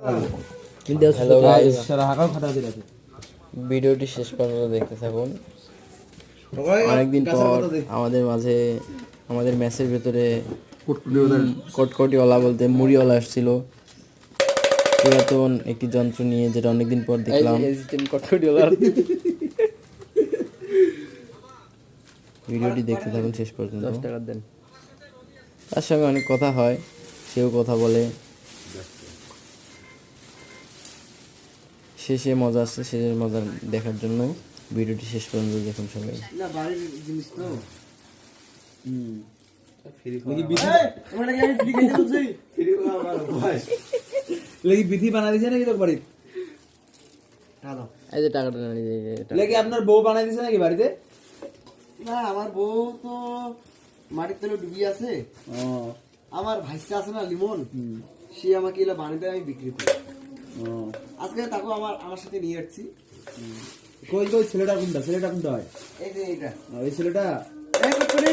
Hello guys, ভিডিওটি শেষ পর্যন্ত দেখতে থাকুন। অনেকদিন পর আমাদের মাঝে আমাদের ম্যাচের ভেতরে কটকটিওয়ালা বলতে মুড়িওয়ালা আসছিল, পুরাতন একটি যন্ত্র নিয়ে, যেটা অনেকদিন পর দেখলাম। ভিডিওটি দেখতে থাকুন শেষ পর্যন্ত। তার সঙ্গে অনেক কথা হয়, সেও কথা বলে। শেষে মজা আসছে, শেষের মজা দেখার জন্য ভিডিওটি শেষ পর্যন্ত দেখুন সবাই। এই যে টাকাটা লেগে আপনার বউ বানাই দিছে নাকি বাড়িতে? না, আমার বউ তো মাটির তলে ডুবিয়ে আছে। আমার ভাইসটা আছে না লিমন, সে আমাকে এলা বানিয়ে আমি বিক্রি করি। আজকে তাকে আমার সাথে নিয়ে আসছি। কই কই ছেলেটা কোনটা? ছেলেটা কোনটা হয়? এই যে এইটা। এই ছেলেটা এই করে